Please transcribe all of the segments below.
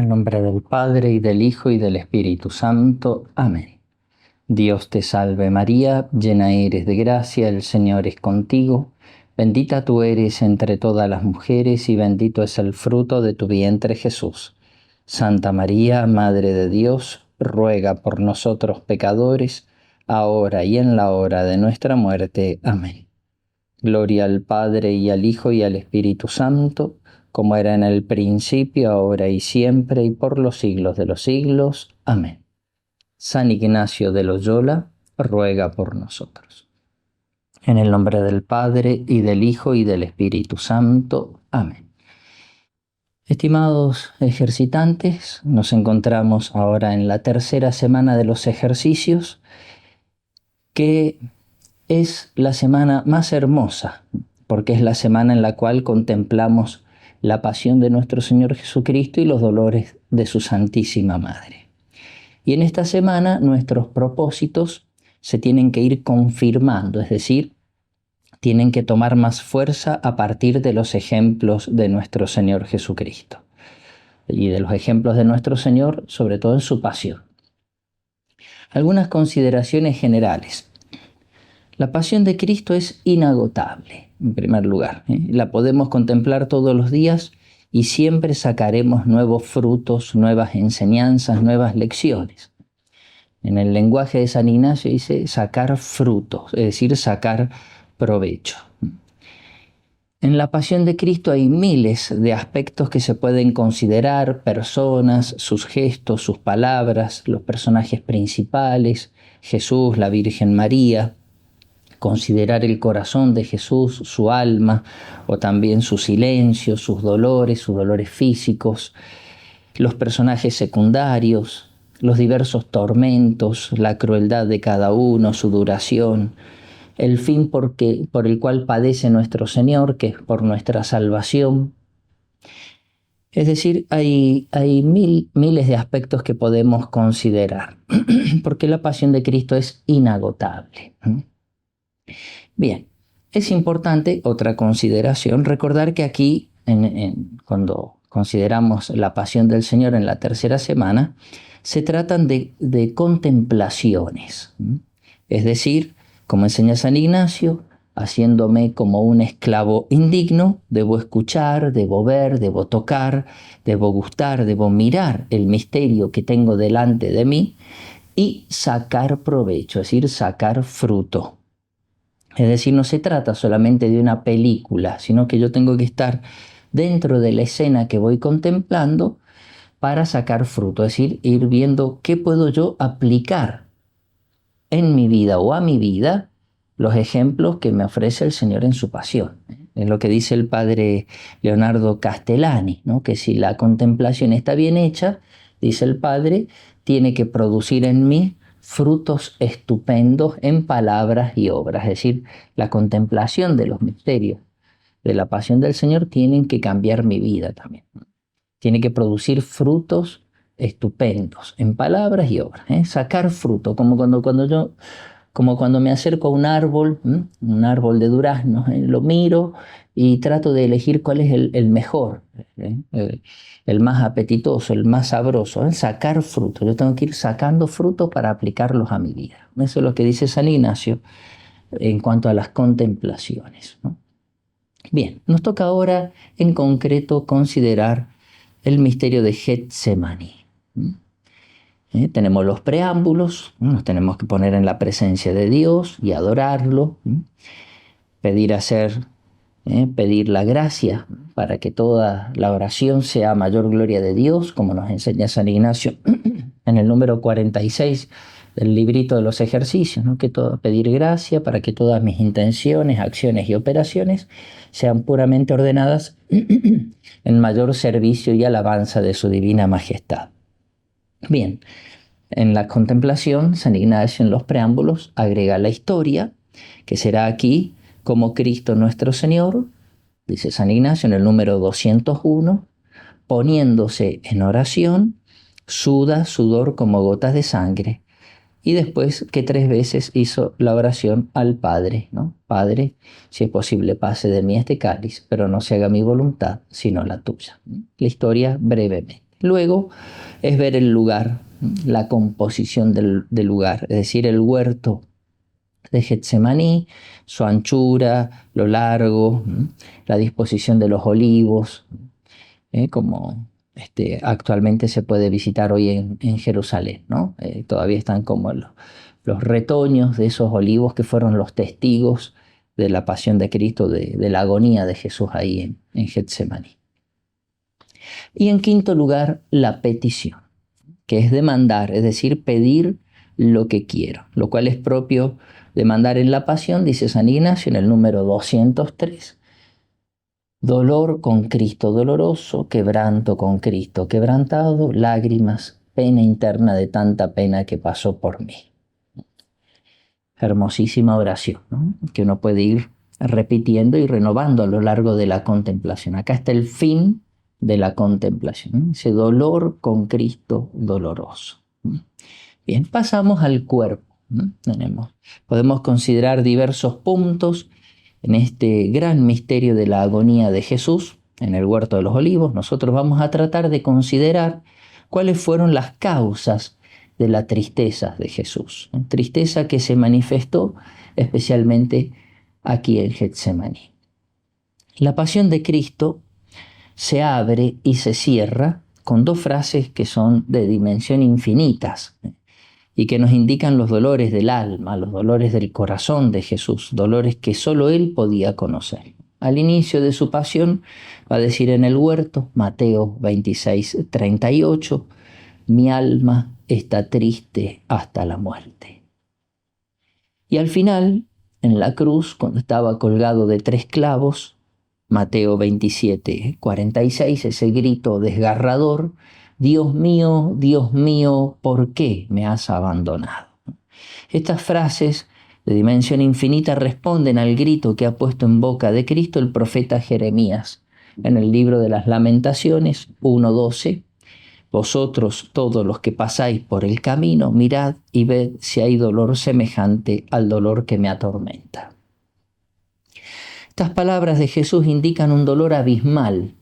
el nombre del Padre, y del Hijo, y del Espíritu Santo. Amén. Dios te salve María, llena eres de gracia, el Señor es contigo. Bendita tú eres entre todas las mujeres, y bendito es el fruto de tu vientre Jesús. Santa María, Madre de Dios, ruega por nosotros pecadores, ahora y en la hora de nuestra muerte. Amén. Gloria al Padre, y al Hijo, y al Espíritu Santo, como era en el principio, ahora y siempre, y por los siglos de los siglos. Amén. San Ignacio de Loyola, ruega por nosotros. En el nombre del Padre, y del Hijo, y del Espíritu Santo. Amén. Estimados ejercitantes, nos encontramos ahora en la tercera semana de los ejercicios, que es la semana más hermosa, porque es la semana en la cual contemplamos la pasión de nuestro Señor Jesucristo y los dolores de su Santísima Madre. Y en esta semana nuestros propósitos se tienen que ir confirmando, es decir, tienen que tomar más fuerza a partir de los ejemplos de nuestro Señor Jesucristo. Y de los ejemplos de nuestro Señor, sobre todo en su pasión. Algunas consideraciones generales. La pasión de Cristo es inagotable, en primer lugar. La podemos contemplar todos los días y siempre sacaremos nuevos frutos, nuevas enseñanzas, nuevas lecciones. En el lenguaje de San Ignacio dice sacar frutos, es decir, sacar provecho. En la pasión de Cristo hay miles de aspectos que se pueden considerar: personas, sus gestos, sus palabras, los personajes principales, Jesús, la Virgen María. Considerar el corazón de Jesús, su alma, o también su silencio, sus dolores físicos, los personajes secundarios, los diversos tormentos, la crueldad de cada uno, su duración, el fin por el cual padece nuestro Señor, que es por nuestra salvación. Es decir, hay miles de aspectos que podemos considerar, porque la pasión de Cristo es inagotable. Bien, es importante, otra consideración, recordar que aquí, cuando consideramos la pasión del Señor en la tercera semana, se tratan de contemplaciones. Es decir, como enseña San Ignacio, haciéndome como un esclavo indigno, debo escuchar, debo ver, debo tocar, debo gustar, debo mirar el misterio que tengo delante de mí y sacar provecho, es decir, sacar fruto. Es decir, no se trata solamente de una película, sino que yo tengo que estar dentro de la escena que voy contemplando para sacar fruto, es decir, ir viendo qué puedo yo aplicar en mi vida o a mi vida, los ejemplos que me ofrece el Señor en su pasión. Es lo que dice el padre Leonardo Castellani, ¿no? Que si la contemplación está bien hecha, dice el padre, tiene que producir en mí frutos estupendos en palabras y obras. Es decir, la contemplación de los misterios de la pasión del Señor tienen que cambiar mi vida también. Tiene que producir frutos estupendos en palabras y obras. Sacar fruto, como cuando me acerco a un árbol de duraznos, lo miro y trato de elegir cuál es el mejor, el más apetitoso, el más sabroso. Sacar fruto. Yo tengo que ir sacando frutos para aplicarlos a mi vida. Eso es lo que dice San Ignacio en cuanto a las contemplaciones, ¿no? Bien, nos toca ahora en concreto considerar el misterio de Getsemaní. Tenemos los preámbulos, nos tenemos que poner en la presencia de Dios y adorarlo, pedir la gracia para que toda la oración sea mayor gloria de Dios, como nos enseña San Ignacio en el número 46 del librito de los ejercicios, ¿no? Pedir gracia para que todas mis intenciones, acciones y operaciones sean puramente ordenadas en mayor servicio y alabanza de su divina majestad. Bien, en la contemplación, San Ignacio en los preámbulos agrega la historia, que será aquí como Cristo nuestro Señor, dice San Ignacio en el número 201, poniéndose en oración, suda sudor como gotas de sangre, y después que 3 veces hizo la oración al Padre, ¿no? Padre, si es posible pase de mí este cáliz, pero no se haga mi voluntad, sino la tuya. La historia brevemente. Luego es ver el lugar, la composición del lugar, es decir, el huerto de Getsemaní, su anchura, lo largo, la disposición de los olivos, como actualmente se puede visitar hoy en Jerusalén, ¿no? Todavía están como los retoños de esos olivos que fueron los testigos de la pasión de Cristo, de la agonía de Jesús ahí en Getsemaní. Y en quinto lugar, la petición, que es demandar, es decir, pedir lo que quiero, lo cual es propio de mandar en la pasión, dice San Ignacio en el número 203. Dolor con Cristo doloroso, quebranto con Cristo quebrantado, lágrimas, pena interna de tanta pena que pasó por mí. Hermosísima oración, ¿no? Que uno puede ir repitiendo y renovando a lo largo de la contemplación. Acá está el fin de la contemplación, ¿no? Ese dolor con Cristo doloroso. Bien, pasamos al cuerpo, ¿no? Podemos considerar diversos puntos en este gran misterio de la agonía de Jesús en el Huerto de los Olivos. Nosotros vamos a tratar de considerar cuáles fueron las causas de la tristeza de Jesús. Tristeza que se manifestó especialmente aquí en Getsemaní. La pasión de Cristo se abre y se cierra con dos frases que son de dimensión infinitas y que nos indican los dolores del alma, los dolores del corazón de Jesús, dolores que solo Él podía conocer. Al inicio de su pasión va a decir en el huerto, Mateo 26:38, mi alma está triste hasta la muerte. Y al final, en la cruz, cuando estaba colgado de 3 clavos, Mateo 27:46, ese grito desgarrador, Dios mío, ¿por qué me has abandonado? Estas frases de dimensión infinita responden al grito que ha puesto en boca de Cristo el profeta Jeremías en el libro de las Lamentaciones 1:12. Vosotros todos los que pasáis por el camino, mirad y ved si hay dolor semejante al dolor que me atormenta. Estas palabras de Jesús indican un dolor abismal,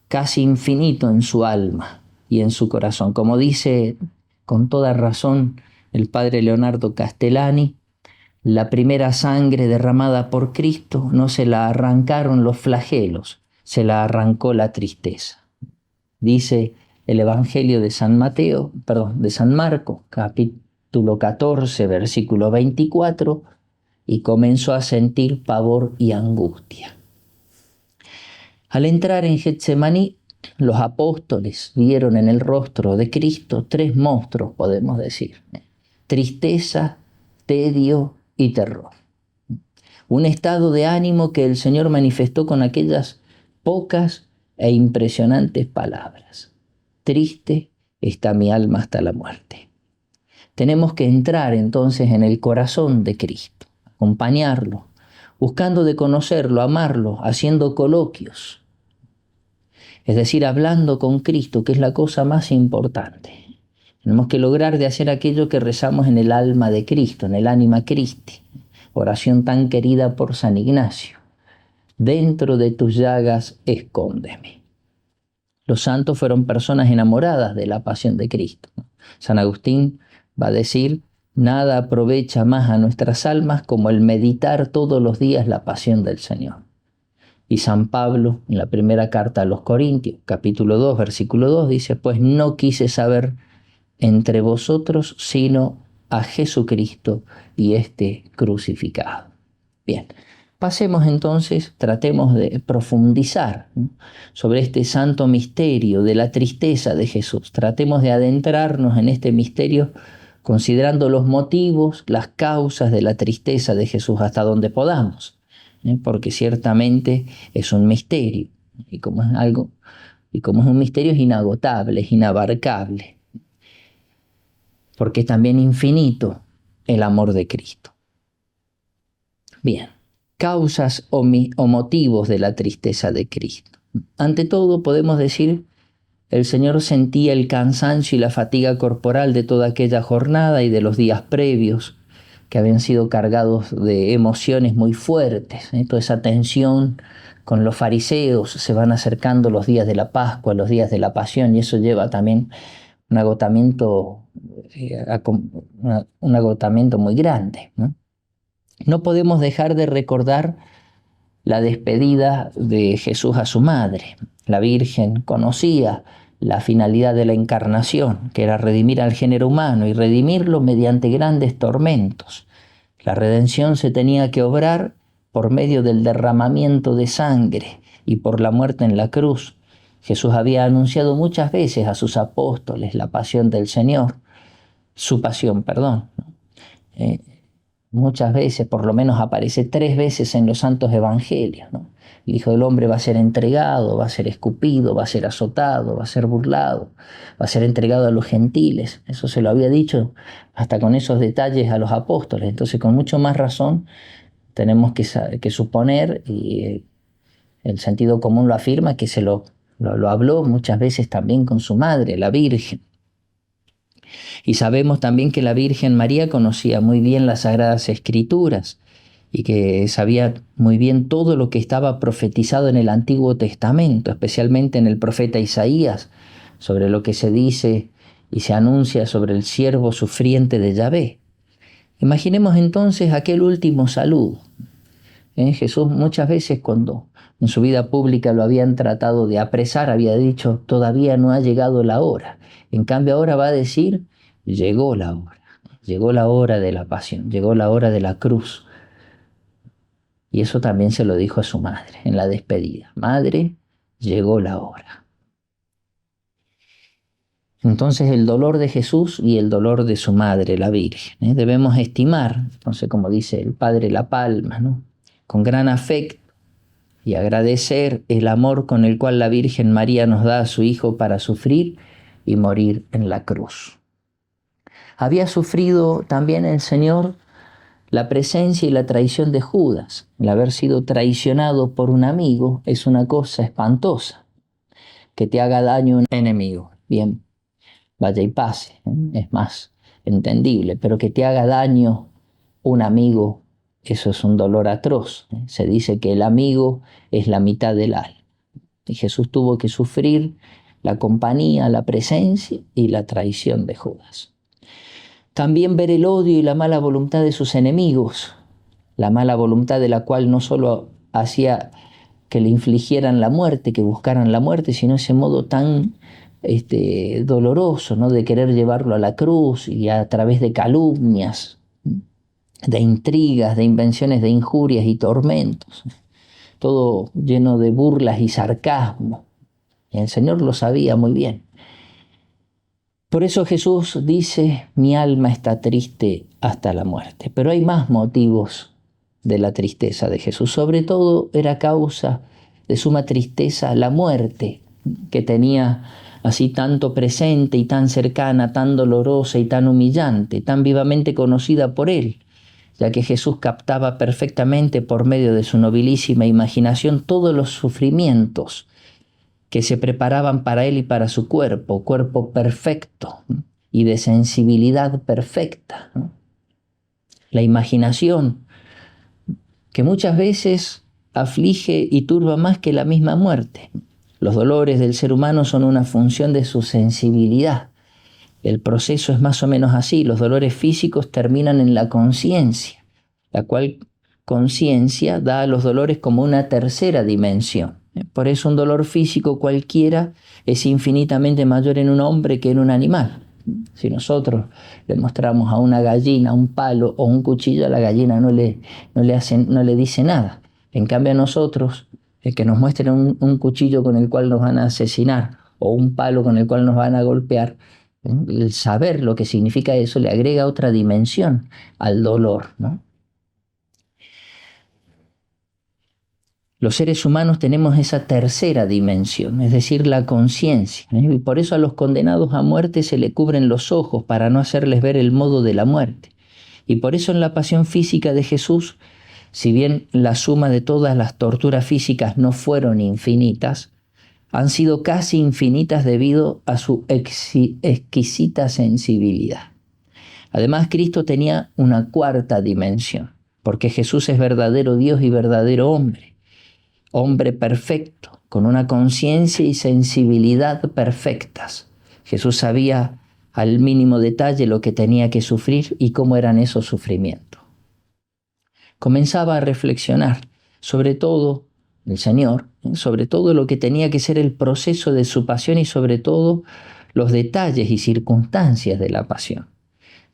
casi infinito en su alma y en su corazón. Como dice con toda razón el padre Leonardo Castellani, la primera sangre derramada por Cristo no se la arrancaron los flagelos, se la arrancó la tristeza. Dice el Evangelio de San Marcos, capítulo 14, versículo 24, y comenzó a sentir pavor y angustia. Al entrar en Getsemaní, los apóstoles vieron en el rostro de Cristo 3 monstruos, podemos decir: tristeza, tedio y terror. Un estado de ánimo que el Señor manifestó con aquellas pocas e impresionantes palabras: triste está mi alma hasta la muerte. Tenemos que entrar entonces en el corazón de Cristo, acompañarlo, buscando de conocerlo, amarlo, haciendo coloquios. Es decir, hablando con Cristo, que es la cosa más importante. Tenemos que lograr de hacer aquello que rezamos en el alma de Cristo, en el Anima Christi, oración tan querida por San Ignacio. Dentro de tus llagas, escóndeme. Los santos fueron personas enamoradas de la pasión de Cristo. San Agustín va a decir, nada aprovecha más a nuestras almas como el meditar todos los días la pasión del Señor. Y San Pablo, en la primera carta a los Corintios, capítulo 2, versículo 2, dice, pues no quise saber entre vosotros sino a Jesucristo y este crucificado. Bien, pasemos entonces, tratemos de profundizar, ¿no?, sobre este santo misterio de la tristeza de Jesús. Tratemos de adentrarnos en este misterio considerando los motivos, las causas de la tristeza de Jesús hasta donde podamos, porque ciertamente es un misterio, y como es un misterio es inagotable, es inabarcable, porque es también infinito el amor de Cristo. Bien, causas o motivos de la tristeza de Cristo. Ante todo podemos decir, el Señor sentía el cansancio y la fatiga corporal de toda aquella jornada y de los días previos, que habían sido cargados de emociones muy fuertes, toda esa tensión con los fariseos, se van acercando los días de la Pascua, los días de la Pasión, y eso lleva también un agotamiento, un agotamiento muy grande, ¿no? No podemos dejar de recordar la despedida de Jesús a su madre. La Virgen conocía la finalidad de la encarnación, que era redimir al género humano y redimirlo mediante grandes tormentos. La redención se tenía que obrar por medio del derramamiento de sangre y por la muerte en la cruz. Jesús había anunciado muchas veces a sus apóstoles la pasión del Señor, su pasión, perdón. Muchas veces, por lo menos aparece 3 veces en los santos evangelios, ¿no? El Hijo del Hombre va a ser entregado, va a ser escupido, va a ser azotado, va a ser burlado, va a ser entregado a los gentiles. Eso se lo había dicho hasta con esos detalles a los apóstoles. Entonces, con mucho más razón, tenemos que suponer, y el sentido común lo afirma, que lo habló muchas veces también con su madre, la Virgen. Y sabemos también que la Virgen María conocía muy bien las Sagradas Escrituras y que sabía muy bien todo lo que estaba profetizado en el Antiguo Testamento, especialmente en el profeta Isaías, sobre lo que se dice y se anuncia sobre el siervo sufriente de Yahvé. Imaginemos entonces aquel último saludo. Jesús muchas veces, cuando en su vida pública lo habían tratado de apresar, había dicho: todavía no ha llegado la hora. En cambio ahora va a decir: llegó la hora de la pasión, llegó la hora de la cruz. Y eso también se lo dijo a su madre en la despedida: madre, llegó la hora. Entonces el dolor de Jesús y el dolor de su madre, la Virgen, debemos estimar, entonces, como dice el padre La Palma, ¿no?, con gran afecto, y agradecer el amor con el cual la Virgen María nos da a su Hijo para sufrir y morir en la cruz. Había sufrido también el Señor la presencia y la traición de Judas. El haber sido traicionado por un amigo es una cosa espantosa. Que te haga daño un enemigo, bien, vaya y pase, es más entendible, pero que te haga daño un amigo, eso es un dolor atroz. Se dice que el amigo es la mitad del alma. Y Jesús tuvo que sufrir la compañía, la presencia y la traición de Judas. También ver el odio y la mala voluntad de sus enemigos, la mala voluntad de la cual no solo hacía que le infligieran la muerte, que buscaran la muerte, sino ese modo tan doloroso, ¿no?, de querer llevarlo a la cruz, y a través de calumnias, de intrigas, de invenciones de injurias y tormentos, todo lleno de burlas y sarcasmo. Y el Señor lo sabía muy bien. Por eso Jesús dice: mi alma está triste hasta la muerte. Pero hay más motivos de la tristeza de Jesús. Sobre todo era causa de suma tristeza la muerte, que tenía así tanto presente y tan cercana, tan dolorosa y tan humillante, tan vivamente conocida por él, ya que Jesús captaba perfectamente por medio de su nobilísima imaginación todos los sufrimientos que se preparaban para él y para su cuerpo perfecto y de sensibilidad perfecta, ¿no? La imaginación, que muchas veces aflige y turba más que la misma muerte. Los dolores del ser humano son una función de su sensibilidad. El proceso es más o menos así. Los dolores físicos terminan en la conciencia, la cual conciencia da a los dolores como una tercera dimensión. Por eso un dolor físico cualquiera es infinitamente mayor en un hombre que en un animal. Si nosotros le mostramos a una gallina un palo o un cuchillo, a la gallina no le dice nada. En cambio a nosotros, el que nos muestren un cuchillo con el cual nos van a asesinar o un palo con el cual nos van a golpear, el saber lo que significa eso le agrega otra dimensión al dolor, ¿no? Los seres humanos tenemos esa tercera dimensión, es decir, la conciencia, y por eso a los condenados a muerte se le cubren los ojos para no hacerles ver el modo de la muerte. Y por eso en la pasión física de Jesús, si bien la suma de todas las torturas físicas no fueron infinitas, han sido casi infinitas debido a su exquisita sensibilidad. Además, Cristo tenía una cuarta dimensión, porque Jesús es verdadero Dios y verdadero hombre, hombre perfecto, con una conciencia y sensibilidad perfectas. Jesús sabía al mínimo detalle lo que tenía que sufrir y cómo eran esos sufrimientos. Comenzaba a reflexionar sobre todo el Señor, sobre todo lo que tenía que ser el proceso de su pasión y sobre todo los detalles y circunstancias de la pasión.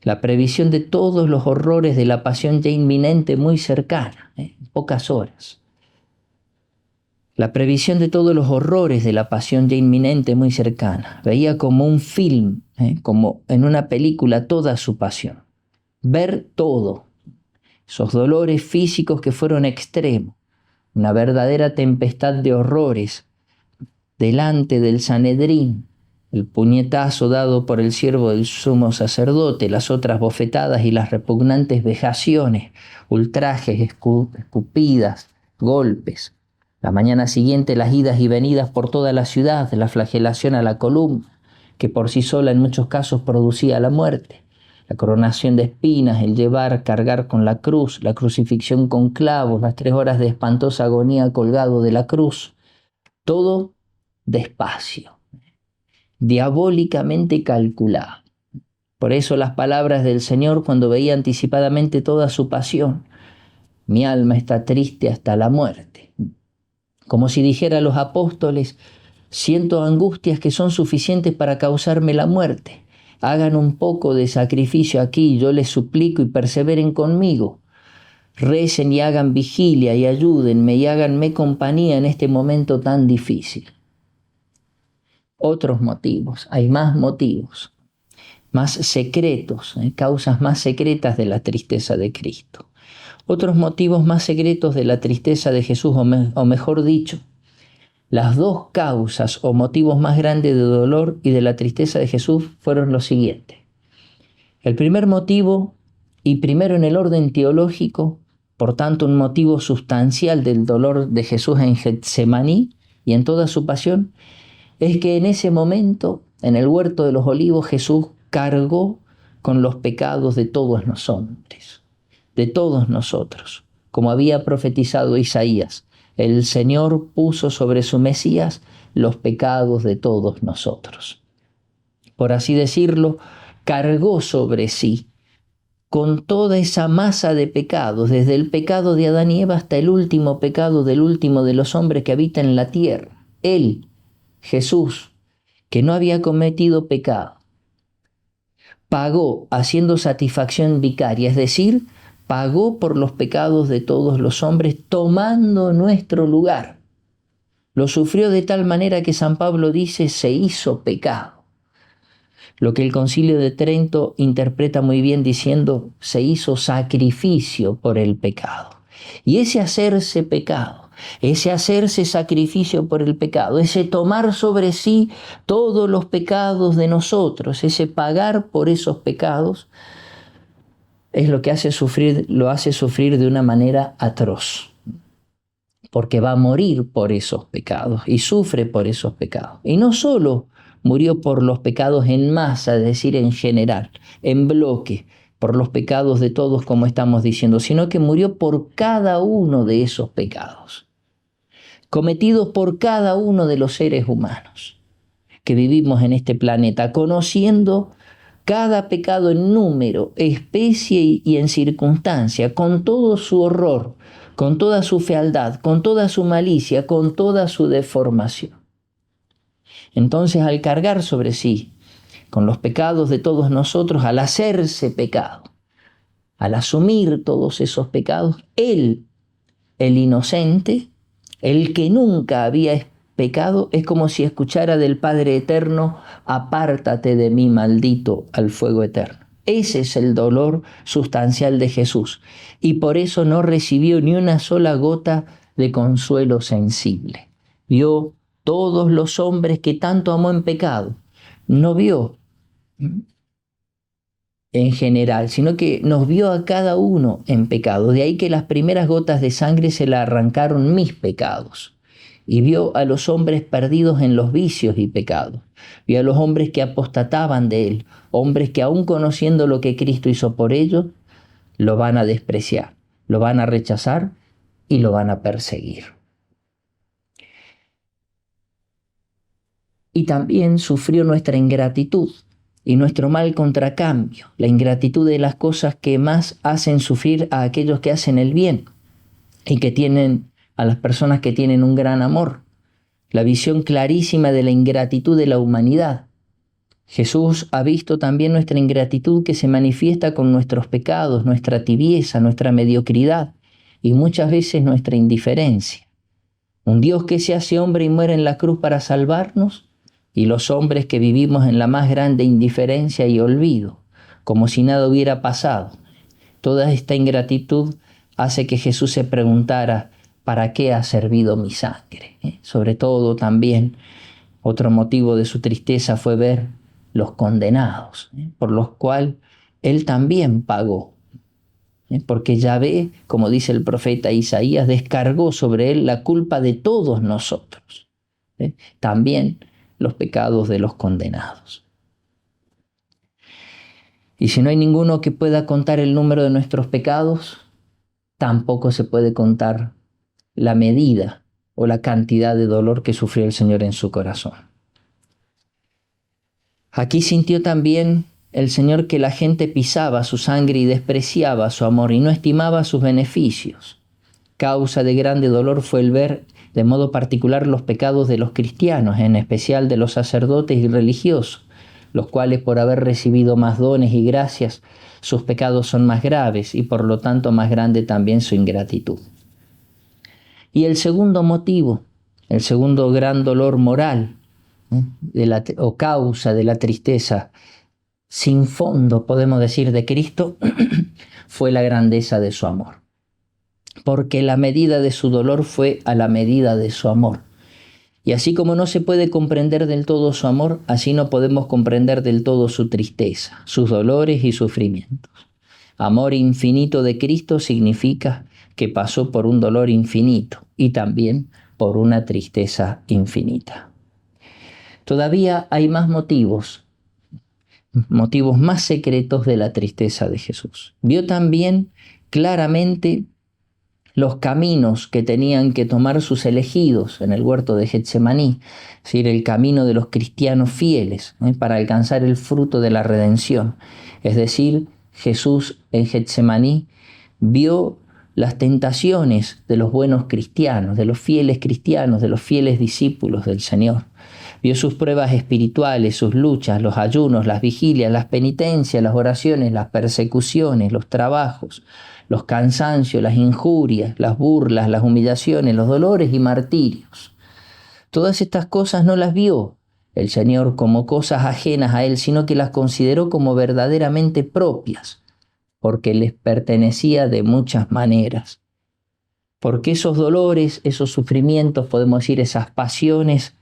La previsión de todos los horrores de la pasión ya inminente, muy cercana, en pocas horas. La previsión de todos los horrores de la pasión ya inminente, muy cercana. Veía como un film, como en una película, toda su pasión. Ver todo. Esos dolores físicos que fueron extremos. Una verdadera tempestad de horrores delante del Sanedrín. El puñetazo dado por el siervo del sumo sacerdote, las otras bofetadas y las repugnantes vejaciones, ultrajes, escupidas, golpes. La mañana siguiente las idas y venidas por toda la ciudad, la flagelación a la columna, que por sí sola en muchos casos producía la muerte. La coronación de espinas, el cargar con la cruz, la crucifixión con clavos, las 3 horas de espantosa agonía colgado de la cruz. Todo despacio, diabólicamente calculado. Por eso las palabras del Señor cuando veía anticipadamente toda su pasión: mi alma está triste hasta la muerte. Como si dijera a los apóstoles: siento angustias que son suficientes para causarme la muerte. Hagan un poco de sacrificio aquí, yo les suplico, y perseveren conmigo. Recen y hagan vigilia y ayúdenme y háganme compañía en este momento tan difícil. Otros motivos, hay más motivos, más secretos, causas más secretas de la tristeza de Cristo. Otros motivos más secretos de la tristeza de Jesús, o mejor dicho, las dos causas o motivos más grandes de dolor y de la tristeza de Jesús fueron los siguientes. El primer motivo, y primero en el orden teológico, por tanto un motivo sustancial del dolor de Jesús en Getsemaní y en toda su pasión, es que en ese momento, en el huerto de los olivos, Jesús cargó con los pecados de todos los hombres, de todos nosotros, como había profetizado Isaías. El Señor puso sobre su Mesías los pecados de todos nosotros. Por así decirlo, cargó sobre sí con toda esa masa de pecados, desde el pecado de Adán y Eva hasta el último pecado del último de los hombres que habita en la tierra. Él, Jesús, que no había cometido pecado, pagó haciendo satisfacción vicaria, es decir, pagó por los pecados de todos los hombres, tomando nuestro lugar. Lo sufrió de tal manera que San Pablo dice: se hizo pecado. Lo que el Concilio de Trento interpreta muy bien diciendo: se hizo sacrificio por el pecado. Y ese hacerse pecado, ese hacerse sacrificio por el pecado, ese tomar sobre sí todos los pecados de nosotros, ese pagar por esos pecados, es lo que lo hace sufrir de una manera atroz, porque va a morir por esos pecados y sufre por esos pecados. Y no solo murió por los pecados en masa, es decir, en general, en bloque, por los pecados de todos, como estamos diciendo, sino que murió por cada uno de esos pecados, cometidos por cada uno de los seres humanos que vivimos en este planeta, conociendo cada pecado en número, especie y en circunstancia, con todo su horror, con toda su fealdad, con toda su malicia, con toda su deformación. Entonces, al cargar sobre sí con los pecados de todos nosotros, al hacerse pecado, al asumir todos esos pecados, Él, el inocente, el que nunca había pecado, es como si escuchara del Padre Eterno: apártate de mí, maldito, al fuego eterno. Ese es el dolor sustancial de Jesús, y por eso no recibió ni una sola gota de consuelo sensible. Vio todos los hombres que tanto amó en pecado. No vio en general, sino que nos vio a cada uno en pecado. De ahí que las primeras gotas de sangre se le arrancaron mis pecados. y vio a los hombres perdidos en los vicios y pecados. Vio a los hombres que apostataban de él, hombres que aún conociendo lo que Cristo hizo por ellos, lo van a despreciar, lo van a rechazar y lo van a perseguir. Y también sufrió nuestra ingratitud y nuestro mal contracambio, la ingratitud de las cosas que más hacen sufrir a aquellos que hacen el bien y que tienen a las personas que tienen un gran amor, la visión clarísima de la ingratitud de la humanidad. Jesús ha visto también nuestra ingratitud que se manifiesta con nuestros pecados, nuestra tibieza, nuestra mediocridad y muchas veces nuestra indiferencia. Un Dios que se hace hombre y muere en la cruz para salvarnos, y los hombres que vivimos en la más grande indiferencia y olvido, como si nada hubiera pasado. Toda esta ingratitud hace que Jesús se preguntara, ¿para qué ha servido mi sangre? Sobre todo también, otro motivo de su tristeza fue ver los condenados, por los cuales él también pagó. Porque Yahvé, como dice el profeta Isaías, descargó sobre él la culpa de todos nosotros. También los pecados de los condenados. Y si no hay ninguno que pueda contar el número de nuestros pecados, tampoco se puede contar la medida o la cantidad de dolor que sufrió el Señor en su corazón. Aquí sintió también el Señor que la gente pisaba su sangre y despreciaba su amor y no estimaba sus beneficios. Causa de grande dolor fue el ver de modo particular los pecados de los cristianos, en especial de los sacerdotes y religiosos, los cuales por haber recibido más dones y gracias, sus pecados son más graves y por lo tanto más grande también su ingratitud. Y el segundo motivo, el segundo gran dolor moral, o causa de la tristeza sin fondo, podemos decir, de Cristo, fue la grandeza de su amor. Porque la medida de su dolor fue a la medida de su amor. Y así como no se puede comprender del todo su amor, así no podemos comprender del todo su tristeza, sus dolores y sufrimientos. Amor infinito de Cristo significa que pasó por un dolor infinito y también por una tristeza infinita. Todavía hay más motivos más secretos de la tristeza de Jesús. Vio también claramente los caminos que tenían que tomar sus elegidos en el huerto de Getsemaní, es decir, el camino de los cristianos fieles, para alcanzar el fruto de la redención. Es decir, Jesús en Getsemaní vio las tentaciones de los buenos cristianos, de los fieles cristianos, de los fieles discípulos del Señor. Vio sus pruebas espirituales, sus luchas, los ayunos, las vigilias, las penitencias, las oraciones, las persecuciones, los trabajos, los cansancios, las injurias, las burlas, las humillaciones, los dolores y martirios. Todas estas cosas no las vio el Señor como cosas ajenas a Él, sino que las consideró como verdaderamente propias, porque les pertenecía de muchas maneras. Porque esos dolores, esos sufrimientos, podemos decir, esas pasiones,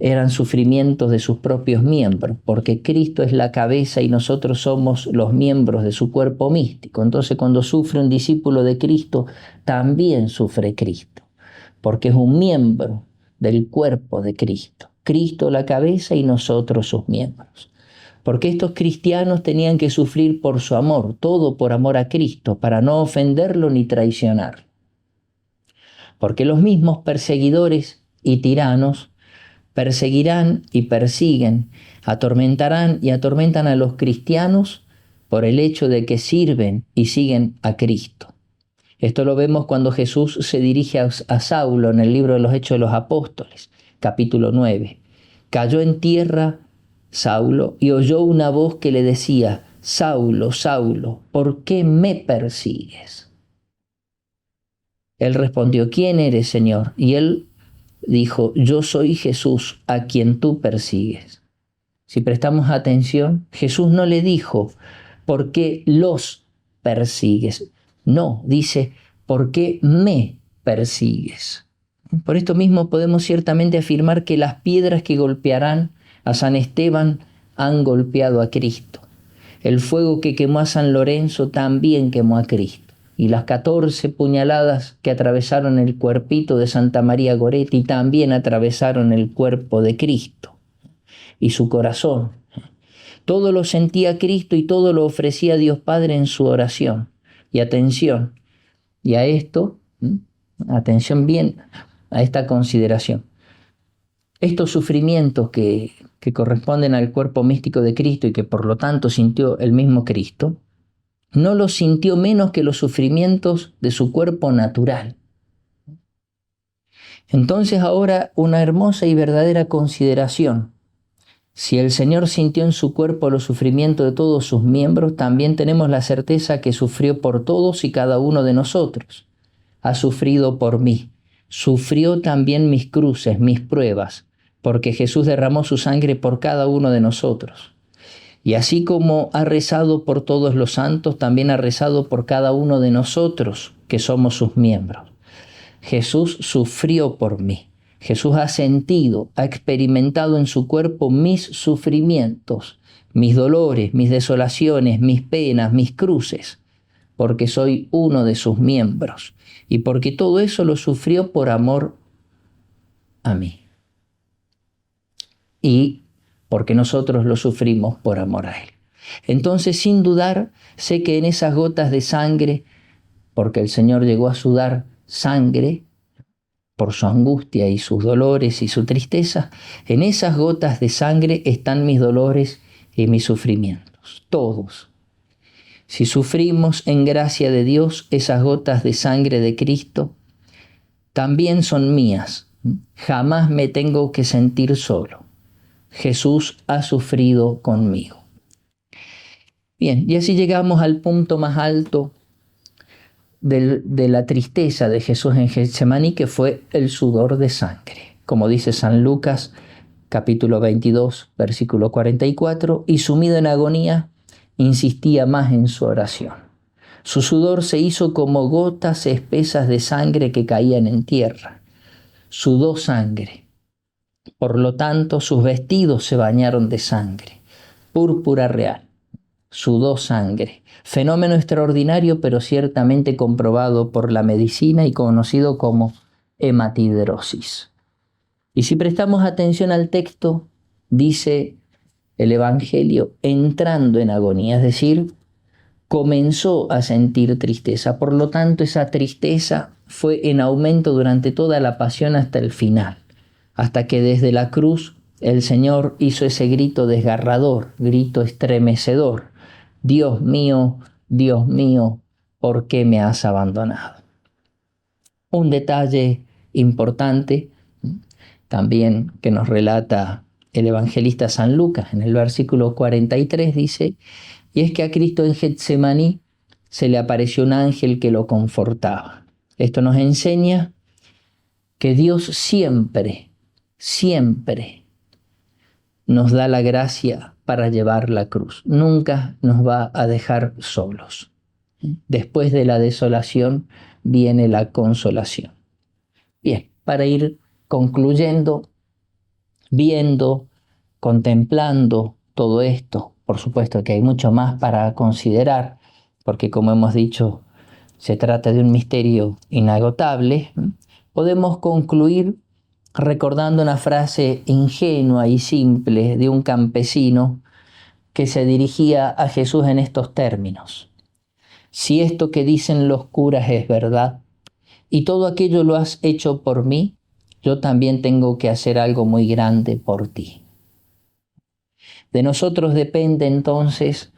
eran sufrimientos de sus propios miembros, porque Cristo es la cabeza y nosotros somos los miembros de su cuerpo místico. Entonces, cuando sufre un discípulo de Cristo, también sufre Cristo, porque es un miembro del cuerpo de Cristo. Cristo la cabeza y nosotros sus miembros. Porque estos cristianos tenían que sufrir por su amor, todo por amor a Cristo, para no ofenderlo ni traicionarlo. Porque los mismos perseguidores y tiranos perseguirán y persiguen, atormentarán y atormentan a los cristianos por el hecho de que sirven y siguen a Cristo. Esto lo vemos cuando Jesús se dirige a Saulo en el libro de los Hechos de los Apóstoles, capítulo 9. Cayó en tierra Saulo y oyó una voz que le decía: Saulo, Saulo, ¿por qué me persigues? Él respondió: ¿quién eres, Señor? Y él dijo: yo soy Jesús, a quien tú persigues. Si prestamos atención, Jesús no le dijo: ¿por qué los persigues? No, dice: ¿por qué me persigues? Por esto mismo podemos ciertamente afirmar que las piedras que golpearán a San Esteban han golpeado a Cristo. El fuego que quemó a San Lorenzo también quemó a Cristo. y las 14 puñaladas que atravesaron el cuerpito de Santa María Goretti también atravesaron el cuerpo de Cristo y su corazón. Todo lo sentía Cristo y todo lo ofrecía Dios Padre en su oración. Y atención, y a esto, atención bien a esta consideración. Estos sufrimientos que corresponden al cuerpo místico de Cristo y que por lo tanto sintió el mismo Cristo, no los sintió menos que los sufrimientos de su cuerpo natural. Entonces ahora una hermosa y verdadera consideración. Si el Señor sintió en su cuerpo los sufrimientos de todos sus miembros, también tenemos la certeza que sufrió por todos y cada uno de nosotros. Ha sufrido por mí. Sufrió también mis cruces, mis pruebas, porque Jesús derramó su sangre por cada uno de nosotros. Y así como ha rezado por todos los santos, también ha rezado por cada uno de nosotros, que somos sus miembros. Jesús sufrió por mí. Jesús ha sentido, ha experimentado en su cuerpo mis sufrimientos, mis dolores, mis desolaciones, mis penas, mis cruces, porque soy uno de sus miembros y porque todo eso lo sufrió por amor a mí. Y porque nosotros lo sufrimos por amor a Él. Entonces, sin dudar, sé que en esas gotas de sangre, porque el Señor llegó a sudar sangre por su angustia y sus dolores y su tristeza, en esas gotas de sangre están mis dolores y mis sufrimientos, todos. Si sufrimos en gracia de Dios, esas gotas de sangre de Cristo también son mías. Jamás me tengo que sentir solo. Jesús ha sufrido conmigo. Bien, y así llegamos al punto más alto de la tristeza de Jesús en Getsemaní, que fue el sudor de sangre. Como dice San Lucas, capítulo 22, versículo 44, y sumido en agonía, insistía más en su oración. Su sudor se hizo como gotas espesas de sangre que caían en tierra. Sudó sangre. Por lo tanto, sus vestidos se bañaron de sangre. Púrpura real. Sudó sangre. Fenómeno extraordinario, pero ciertamente comprobado por la medicina y conocido como hematidrosis. Y si prestamos atención al texto, dice el Evangelio, entrando en agonía, es decir, comenzó a sentir tristeza. Por lo tanto, esa tristeza fue en aumento durante toda la pasión hasta el final, hasta que desde la cruz el Señor hizo ese grito desgarrador, grito estremecedor: Dios mío, ¿por qué me has abandonado? Un detalle importante también que nos relata el evangelista San Lucas en el versículo 43 dice: y es que a Cristo en Getsemaní se le apareció un ángel que lo confortaba. Esto nos enseña que Dios siempre nos da la gracia para llevar la cruz. Nunca nos va a dejar solos. Después de la desolación viene la consolación. Bien, para ir concluyendo, viendo, contemplando todo esto, por supuesto que hay mucho más para considerar, porque como hemos dicho, se trata de un misterio inagotable, podemos concluir recordando una frase ingenua y simple de un campesino que se dirigía a Jesús en estos términos: si esto que dicen los curas es verdad, y todo aquello lo has hecho por mí, yo también tengo que hacer algo muy grande por ti. De nosotros depende entonces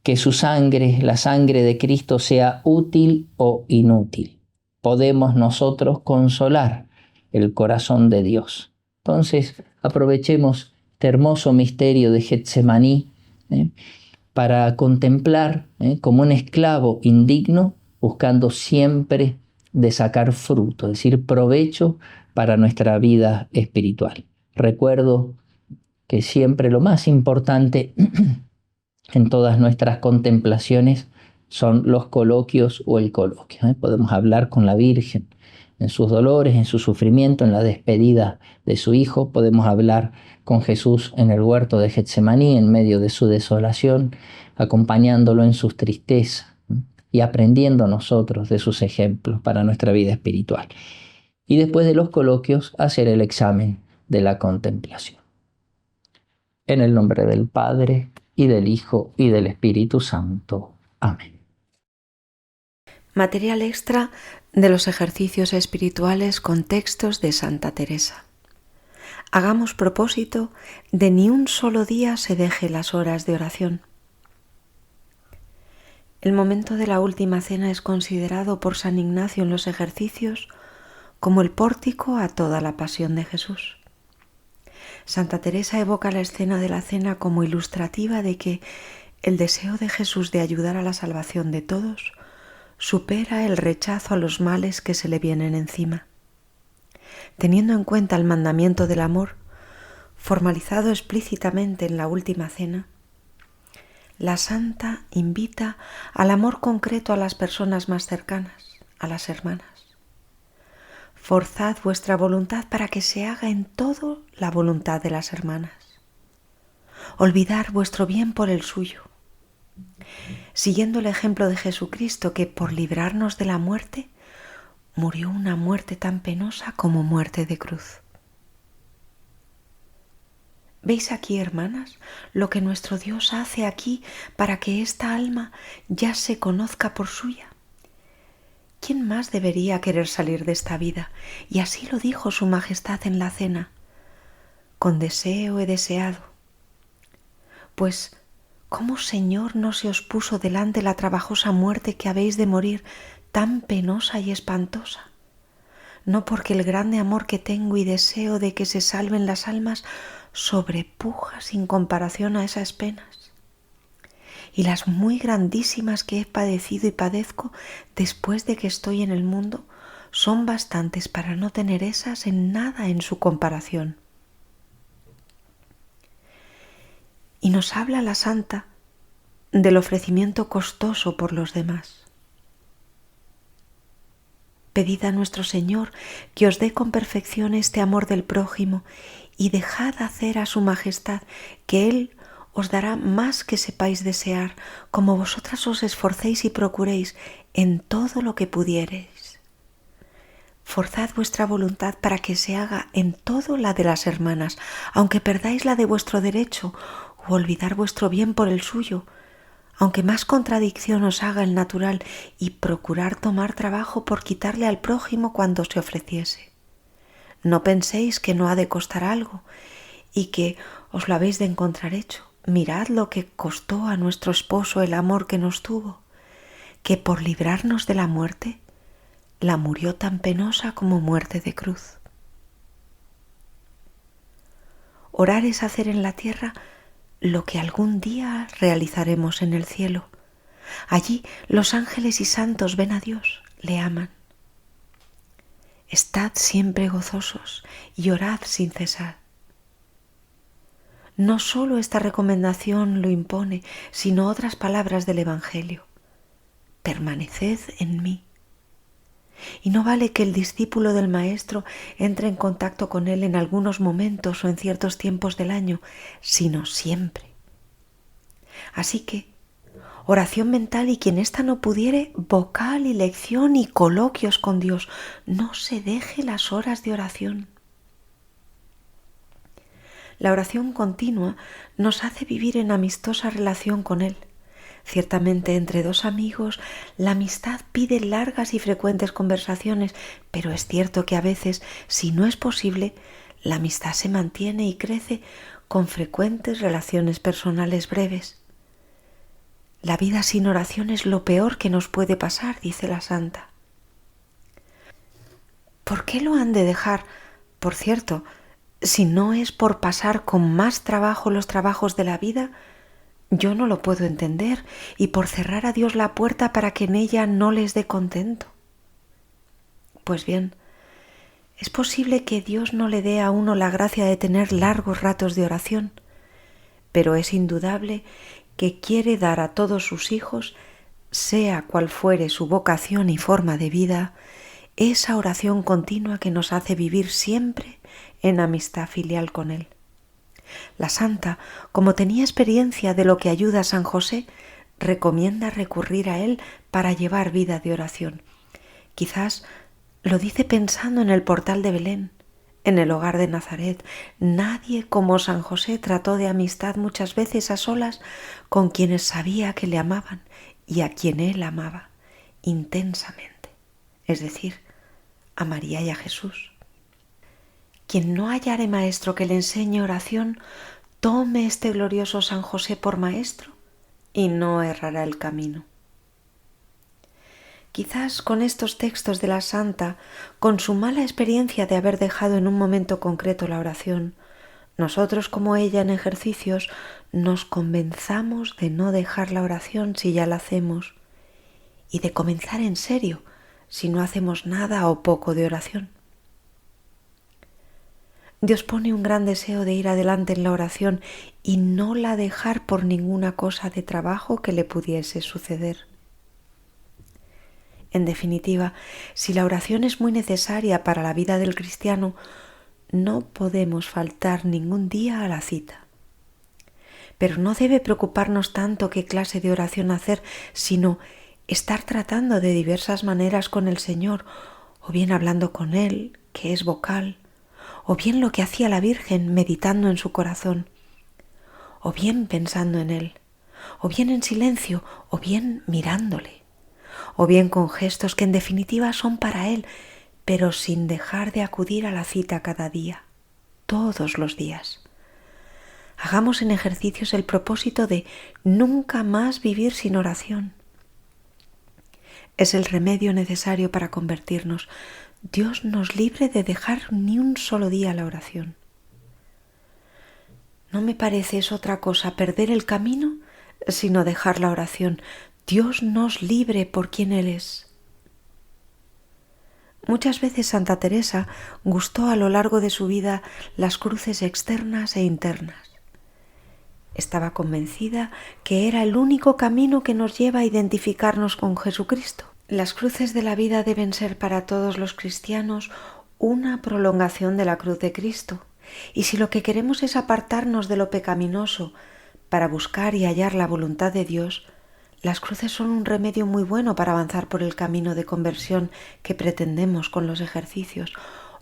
que su sangre, la sangre de Cristo, sea útil o inútil. Podemos nosotros consolar el corazón de Dios. Entonces aprovechemos este hermoso misterio de Getsemaní para contemplar como un esclavo indigno, buscando siempre de sacar fruto, es decir, provecho para nuestra vida espiritual. Recuerdo que siempre lo más importante en todas nuestras contemplaciones son los coloquios o el coloquio. Podemos hablar con la Virgen en sus dolores, en su sufrimiento, en la despedida de su Hijo. Podemos hablar con Jesús en el huerto de Getsemaní, en medio de su desolación, acompañándolo en sus tristezas. y aprendiendo nosotros de sus ejemplos para nuestra vida espiritual. Y después de los coloquios, hacer el examen de la contemplación. En el nombre del Padre, y del Hijo, y del Espíritu Santo. Amén. Material extra de los ejercicios espirituales con textos de Santa Teresa. Hagamos propósito de ni un solo día se deje las horas de oración. El momento de la última cena es considerado por San Ignacio en los ejercicios como el pórtico a toda la pasión de Jesús. Santa Teresa evoca la escena de la cena como ilustrativa de que el deseo de Jesús de ayudar a la salvación de todos supera el rechazo a los males que se le vienen encima. Teniendo en cuenta el mandamiento del amor, formalizado explícitamente en la última cena, la santa invita al amor concreto a las personas más cercanas, a las hermanas. Forzad vuestra voluntad para que se haga en todo la voluntad de las hermanas. Olvidar vuestro bien por el suyo. Siguiendo el ejemplo de Jesucristo, que por librarnos de la muerte, murió una muerte tan penosa como muerte de cruz. ¿Veis aquí, hermanas, lo que nuestro Dios hace aquí para que esta alma ya se conozca por suya? ¿Quién más debería querer salir de esta vida? Y así lo dijo su Majestad en la cena. Con deseo he deseado. Pues, ¿cómo, Señor, no se os puso delante la trabajosa muerte que habéis de morir, tan penosa y espantosa? No porque el grande amor que tengo y deseo de que se salven las almas sobrepuja sin comparación a esas penas. Y las muy grandísimas que he padecido y padezco después de que estoy en el mundo son bastantes para no tener esas en nada en su comparación. Y nos habla la santa del ofrecimiento costoso por los demás. Pedid a nuestro Señor que os dé con perfección este amor del prójimo y dejad hacer a su Majestad que Él os dará más que sepáis desear, como vosotras os esforcéis y procuréis en todo lo que pudiereis. Forzad vuestra voluntad para que se haga en todo la de las hermanas, aunque perdáis la de vuestro derecho o olvidar vuestro bien por el suyo, aunque más contradicción os haga el natural, y procurar tomar trabajo por quitarle al prójimo cuando se ofreciese. No penséis que no ha de costar algo y que os lo habéis de encontrar hecho. Mirad lo que costó a nuestro esposo el amor que nos tuvo, que por librarnos de la muerte, la murió tan penosa como muerte de cruz. Orar es hacer en la tierra lo que algún día realizaremos en el cielo. Allí los ángeles y santos ven a Dios, le aman. Estad siempre gozosos y orad sin cesar. No solo esta recomendación lo impone, sino otras palabras del Evangelio. Permaneced en mí. Y no vale que el discípulo del Maestro entre en contacto con él en algunos momentos o en ciertos tiempos del año, sino siempre. Así que, oración mental y quien ésta no pudiere, vocal y lección y coloquios con Dios. No se deje las horas de oración. La oración continua nos hace vivir en amistosa relación con Él. Ciertamente, entre dos amigos, la amistad pide largas y frecuentes conversaciones, pero es cierto que a veces, si no es posible, la amistad se mantiene y crece con frecuentes relaciones personales breves. La vida sin oración es lo peor que nos puede pasar, dice la santa. ¿Por qué lo han de dejar? Por cierto, si no es por pasar con más trabajo los trabajos de la vida, yo no lo puedo entender, y por cerrar a Dios la puerta para que en ella no les dé contento. Pues bien, es posible que Dios no le dé a uno la gracia de tener largos ratos de oración, pero es indudable que quiere dar a todos sus hijos, sea cual fuere su vocación y forma de vida, esa oración continua que nos hace vivir siempre en amistad filial con Él. La santa, como tenía experiencia de lo que ayuda a San José, recomienda recurrir a él para llevar vida de oración. Quizás lo dice pensando en el portal de Belén, en el hogar de Nazaret. Nadie como San José trató de amistad muchas veces a solas con quienes sabía que le amaban y a quien él amaba intensamente, es decir, a María y a Jesús. Quien no hallare maestro que le enseñe oración, tome este glorioso San José por maestro y no errará el camino. Quizás con estos textos de la santa, con su mala experiencia de haber dejado en un momento concreto la oración, nosotros como ella en ejercicios nos convenzamos de no dejar la oración si ya la hacemos y de comenzar en serio si no hacemos nada o poco de oración. Dios pone un gran deseo de ir adelante en la oración y no la dejar por ninguna cosa de trabajo que le pudiese suceder. En definitiva, si la oración es muy necesaria para la vida del cristiano, no podemos faltar ningún día a la cita. Pero no debe preocuparnos tanto qué clase de oración hacer, sino estar tratando de diversas maneras con el Señor, o bien hablando con Él, que es vocal, o bien lo que hacía la Virgen meditando en su corazón, o bien pensando en Él, o bien en silencio, o bien mirándole, o bien con gestos que en definitiva son para Él, pero sin dejar de acudir a la cita cada día, todos los días. Hagamos en ejercicios el propósito de nunca más vivir sin oración. Es el remedio necesario para convertirnos. Dios nos libre de dejar ni un solo día la oración. No me parece es otra cosa perder el camino, sino dejar la oración. Dios nos libre por quien Él es. Muchas veces Santa Teresa gustó a lo largo de su vida las cruces externas e internas. Estaba convencida que era el único camino que nos lleva a identificarnos con Jesucristo. Las cruces de la vida deben ser para todos los cristianos una prolongación de la cruz de Cristo. Y si lo que queremos es apartarnos de lo pecaminoso para buscar y hallar la voluntad de Dios, las cruces son un remedio muy bueno para avanzar por el camino de conversión que pretendemos con los ejercicios,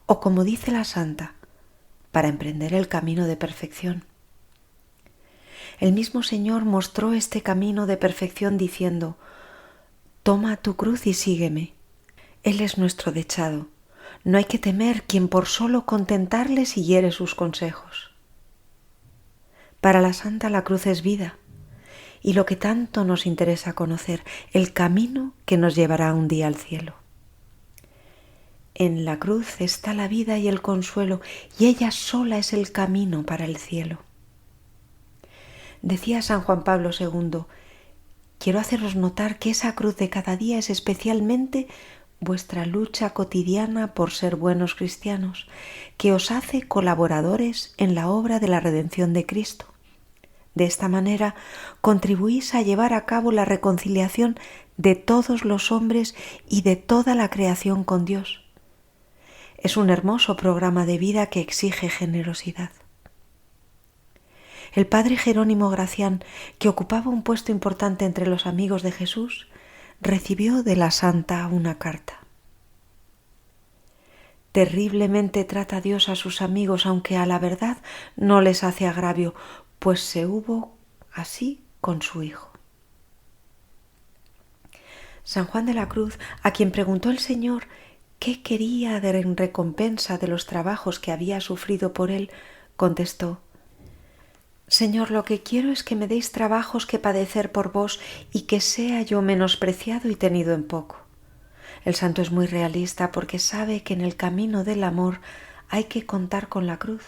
o como dice la santa, para emprender el camino de perfección. El mismo Señor mostró este camino de perfección diciendo: «Toma tu cruz y sígueme». Él es nuestro dechado. No hay que temer quien por solo contentarle siguiere sus consejos. Para la santa la cruz es vida, y lo que tanto nos interesa conocer, el camino que nos llevará un día al cielo. En la cruz está la vida y el consuelo, y ella sola es el camino para el cielo. Decía San Juan Pablo II: quiero haceros notar que esa cruz de cada día es especialmente vuestra lucha cotidiana por ser buenos cristianos, que os hace colaboradores en la obra de la redención de Cristo. De esta manera contribuís a llevar a cabo la reconciliación de todos los hombres y de toda la creación con Dios. Es un hermoso programa de vida que exige generosidad. El padre Jerónimo Gracián, que ocupaba un puesto importante entre los amigos de Jesús, recibió de la santa una carta. Terriblemente trata Dios a sus amigos, aunque a la verdad no les hace agravio, pues se hubo así con su Hijo. San Juan de la Cruz, a quien preguntó el Señor qué quería en recompensa de los trabajos que había sufrido por él, contestó: Señor, lo que quiero es que me deis trabajos que padecer por vos y que sea yo menospreciado y tenido en poco. El santo es muy realista porque sabe que en el camino del amor hay que contar con la cruz,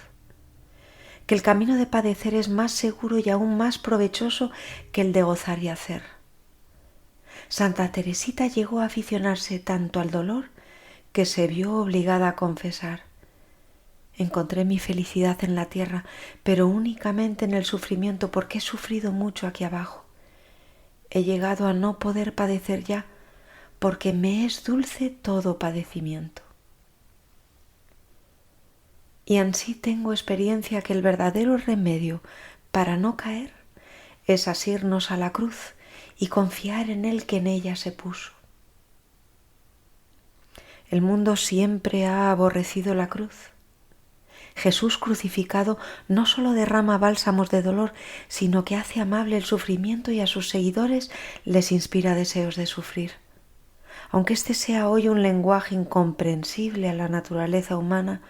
que el camino de padecer es más seguro y aún más provechoso que el de gozar y hacer. Santa Teresita llegó a aficionarse tanto al dolor que se vio obligada a confesar: encontré mi felicidad en la tierra, pero únicamente en el sufrimiento, porque he sufrido mucho aquí abajo. He llegado a no poder padecer ya, porque me es dulce todo padecimiento. Y ansí tengo experiencia que el verdadero remedio para no caer es asirnos a la cruz y confiar en el que en ella se puso. El mundo siempre ha aborrecido la cruz. Jesús crucificado no solo derrama bálsamos de dolor, sino que hace amable el sufrimiento y a sus seguidores les inspira deseos de sufrir. Aunque este sea hoy un lenguaje incomprensible a la naturaleza humana,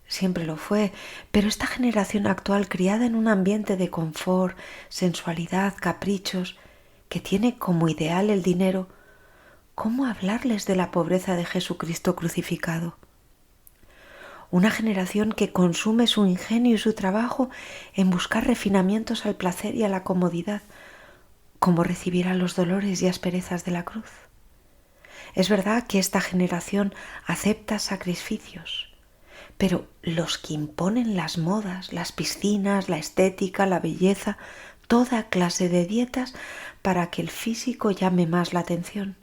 siempre lo fue, pero esta generación actual, criada en un ambiente de confort, sensualidad, caprichos, que tiene como ideal el dinero, ¿cómo hablarles de la pobreza de Jesucristo crucificado? Una generación que consume su ingenio y su trabajo en buscar refinamientos al placer y a la comodidad, ¿cómo recibirá los dolores y asperezas de la cruz? Es verdad que esta generación acepta sacrificios, pero los que imponen las modas, las piscinas, la estética, la belleza, toda clase de dietas para que el físico llame más la atención.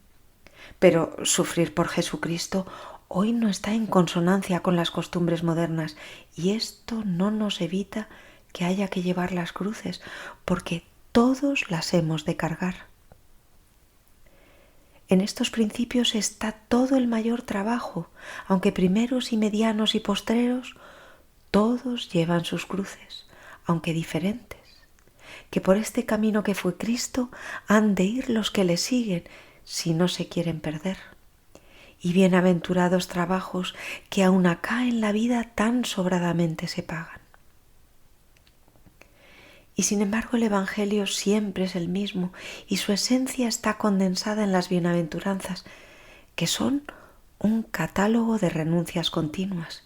Pero sufrir por Jesucristo hoy no está en consonancia con las costumbres modernas, y esto no nos evita que haya que llevar las cruces, porque todos las hemos de cargar. En estos principios está todo el mayor trabajo, aunque primeros y medianos y postreros, todos llevan sus cruces, aunque diferentes, que por este camino que fue Cristo han de ir los que le siguen si no se quieren perder. Y bienaventurados trabajos que aun acá en la vida tan sobradamente se pagan. Y sin embargo el Evangelio siempre es el mismo y su esencia está condensada en las bienaventuranzas, que son un catálogo de renuncias continuas,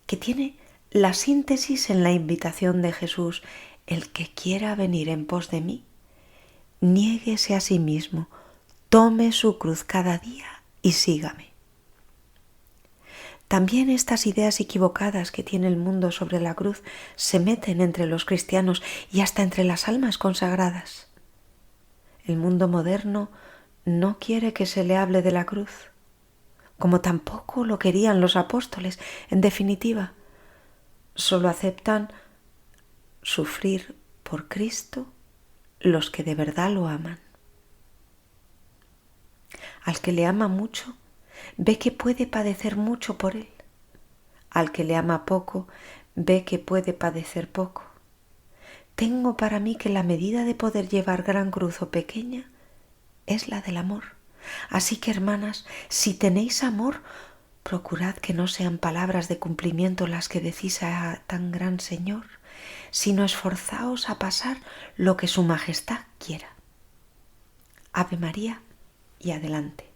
que tiene la síntesis en la invitación de Jesús: el que quiera venir en pos de mí, niéguese a sí mismo, tome su cruz cada día y sígame. También estas ideas equivocadas que tiene el mundo sobre la cruz se meten entre los cristianos y hasta entre las almas consagradas. El mundo moderno no quiere que se le hable de la cruz, como tampoco lo querían los apóstoles. En definitiva, solo aceptan sufrir por Cristo los que de verdad lo aman. Al que le ama mucho, ve que puede padecer mucho por él. Al que le ama poco, ve que puede padecer poco. Tengo para mí que la medida de poder llevar gran cruz o pequeña es la del amor. Así que, hermanas, si tenéis amor, procurad que no sean palabras de cumplimiento las que decís a tan gran Señor, sino esforzaos a pasar lo que su majestad quiera. Ave María y adelante.